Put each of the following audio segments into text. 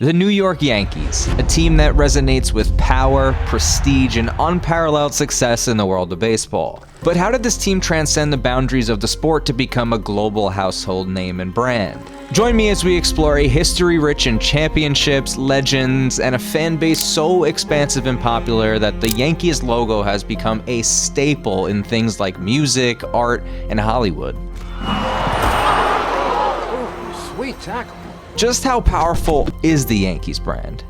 The New York Yankees, a team that resonates with power, prestige, and unparalleled success in the world of baseball. But how did this team transcend the boundaries of the sport to become a global household name and brand? Join me as we explore a history rich in championships, legends, and a fan base so expansive and popular that the Yankees logo has become a staple in things like music, art, and Hollywood. Oh, sweet tackle. Just how powerful is the Yankees brand?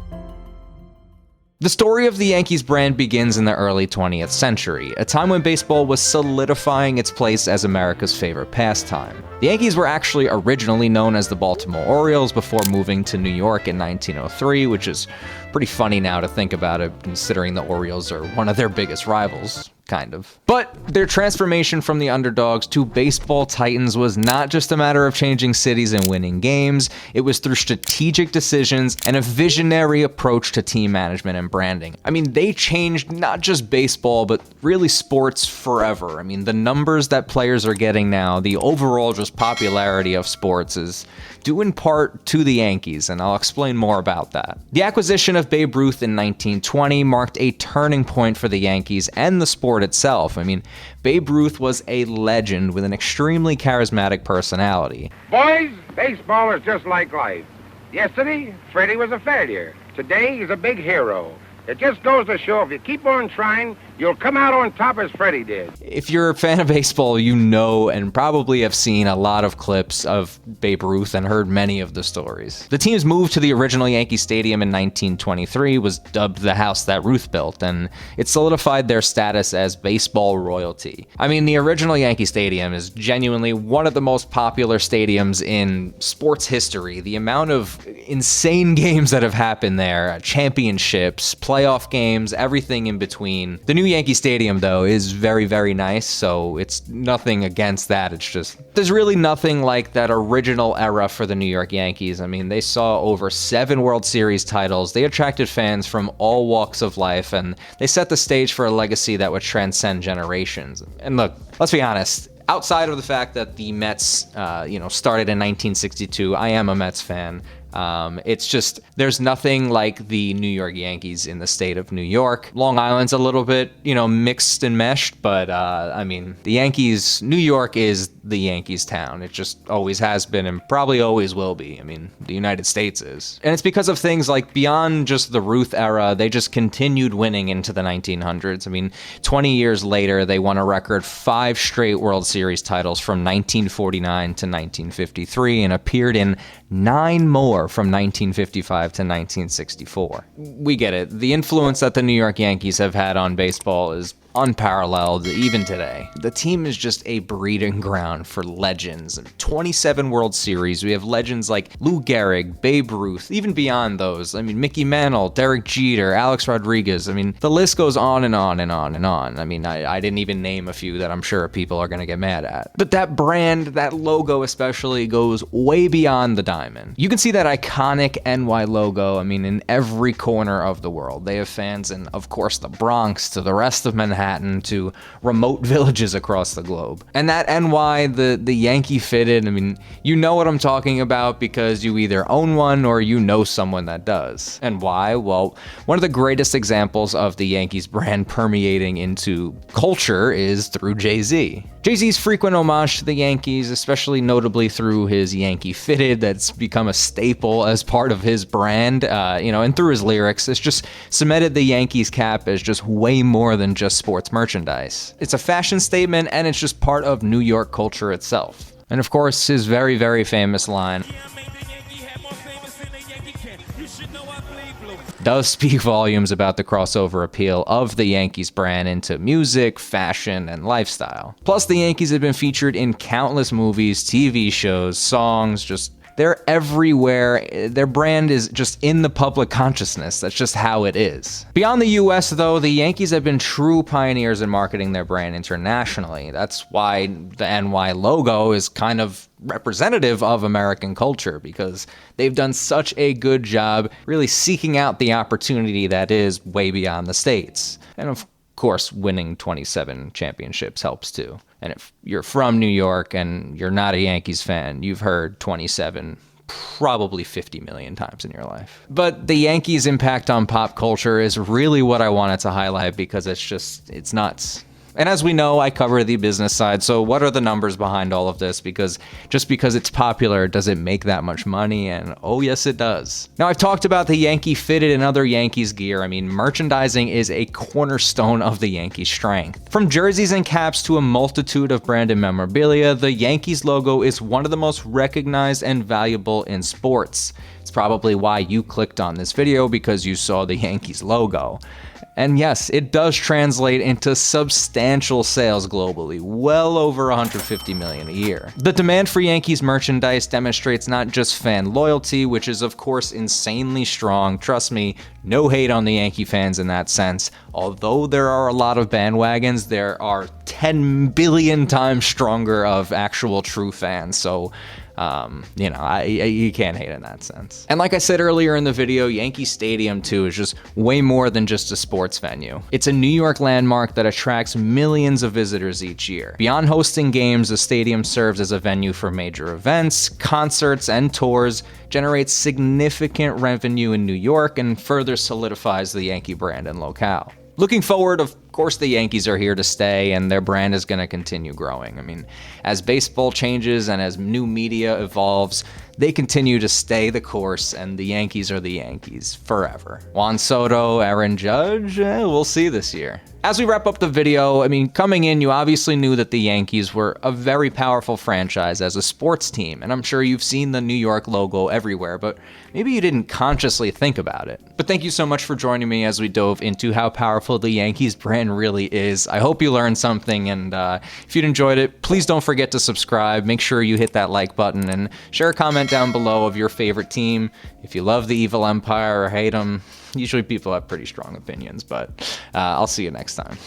The story of the Yankees brand begins in the early 20th century, a time when baseball was solidifying its place as America's favorite pastime. The Yankees were actually originally known as the Baltimore Orioles before moving to New York in 1903, which is pretty funny now to think about it, considering the Orioles are one of their biggest rivals. Kind of. But their transformation from the underdogs to baseball titans was not just a matter of changing cities and winning games. It was through strategic decisions and a visionary approach to team management and branding. I mean, they changed not just baseball, but really sports forever. I mean, the numbers that players are getting now, the overall just popularity of sports is due in part to the Yankees, and I'll explain more about that. The acquisition of Babe Ruth in 1920 marked a turning point for the Yankees and the sport itself. I mean, Babe Ruth was a legend with an extremely charismatic personality. Boys, baseball is just like life. Yesterday, Freddie was a failure. Today, he's a big hero. It just goes to show if you keep on trying, you'll come out on top as Freddie did. If you're a fan of baseball, you know and probably have seen a lot of clips of Babe Ruth and heard many of the stories. The team's move to the original Yankee Stadium in 1923 was dubbed the house that Ruth built, and it solidified their status as baseball royalty. I mean, the original Yankee Stadium is genuinely one of the most popular stadiums in sports history. The amount of insane games that have happened there, championships, playoff games, everything in between. The new Yankee Stadium, though, is very, very nice, so it's nothing against that. It's just, there's really nothing like that original era for the New York Yankees. I mean, they saw over 7 World Series titles, they attracted fans from all walks of life, and they set the stage for a legacy that would transcend generations. And look, let's be honest, outside of the fact that the Mets, started in 1962, I am a Mets fan. It's just, there's nothing like the New York Yankees in the state of New York. Long Island's a little bit, mixed and meshed, but, the Yankees, New York is the Yankees town. It just always has been and probably always will be. I mean, the United States is. And it's because of things like beyond just the Ruth era, they just continued winning into the 1900s. I mean, 20 years later, they won a record 5 straight World Series titles from 1949 to 1953 and appeared in 9 more from 1955 to 1964. We get it. The influence that the New York Yankees have had on baseball is unparalleled even today. The team is just a breeding ground for legends. 27 World Series. We have legends like Lou Gehrig, Babe Ruth, even beyond those. I mean, Mickey Mantle, Derek Jeter, Alex Rodriguez. I mean, the list goes on and on and on and on. I mean, I didn't even name a few that I'm sure people are going to get mad at. But that brand, that logo especially, goes way beyond the diamond. You can see that iconic NY logo, in every corner of the world. They have fans in, of course, the Bronx to the rest of Manhattan to remote villages across the globe. And that NY, the Yankee fitted, you know what I'm talking about because you either own one or you know someone that does. And why? Well, one of the greatest examples of the Yankees brand permeating into culture is through Jay-Z. Jay-Z's frequent homage to the Yankees, especially notably through his Yankee fitted, that's become a staple as part of his brand, and through his lyrics, it's just cemented the Yankees cap as just way more than just sports merchandise. It's a fashion statement, and it's just part of New York culture itself. And of course, his very, very famous line does speak volumes about the crossover appeal of the Yankees brand into music, fashion, and lifestyle. Plus, the Yankees have been featured in countless movies, TV shows, songs, they're everywhere. Their brand is just in the public consciousness. That's just how it is. Beyond the US, though, the Yankees have been true pioneers in marketing their brand internationally. That's why the NY logo is kind of representative of American culture, because they've done such a good job really seeking out the opportunity that is way beyond the States. And of course, winning 27 championships helps too. And if you're from New York and you're not a Yankees fan, you've heard 27 probably 50 million times in your life. But the Yankees' impact on pop culture is really what I wanted to highlight because it's nuts. And as we know, I cover the business side, so what are the numbers behind all of this? Because just because it's popular, does it make that much money? And oh yes, it does. Now, I've talked about the Yankee fitted and other Yankees gear. I mean, merchandising is a cornerstone of the Yankees' strength. From jerseys and caps to a multitude of branded memorabilia, the Yankees logo is one of the most recognized and valuable in sports. It's probably why you clicked on this video, because you saw the Yankees logo. And yes, it does translate into substantial sales globally, well over 150 million a year. The demand for Yankees merchandise demonstrates not just fan loyalty, which is of course insanely strong. Trust me, no hate on the Yankee fans in that sense. Although there are a lot of bandwagons, there are 10 billion times stronger of actual true fans. So you can't hate in that sense. And like I said earlier in the video, Yankee Stadium too is just way more than just a sports venue. It's a New York landmark that attracts millions of visitors each year. Beyond hosting games, the stadium serves as a venue for major events, concerts, and tours, generates significant revenue in New York, and further solidifies the Yankee brand and locale. Looking forward, of course, the Yankees are here to stay, and their brand is going to continue growing. I mean, as baseball changes and as new media evolves, they continue to stay the course, and the Yankees are the Yankees forever. Juan Soto, Aaron Judge, we'll see this year. As we wrap up the video, I mean, coming in, you obviously knew that the Yankees were a very powerful franchise as a sports team, and I'm sure you've seen the New York logo everywhere, but maybe you didn't consciously think about it. But thank you so much for joining me as we dove into how powerful the Yankees brand really is. I hope you learned something, and if you enjoyed it, please don't forget to subscribe. Make sure you hit that like button and share a comment down below of your favorite team. If you love the Evil Empire or hate them, usually people have pretty strong opinions, but I'll see you next time.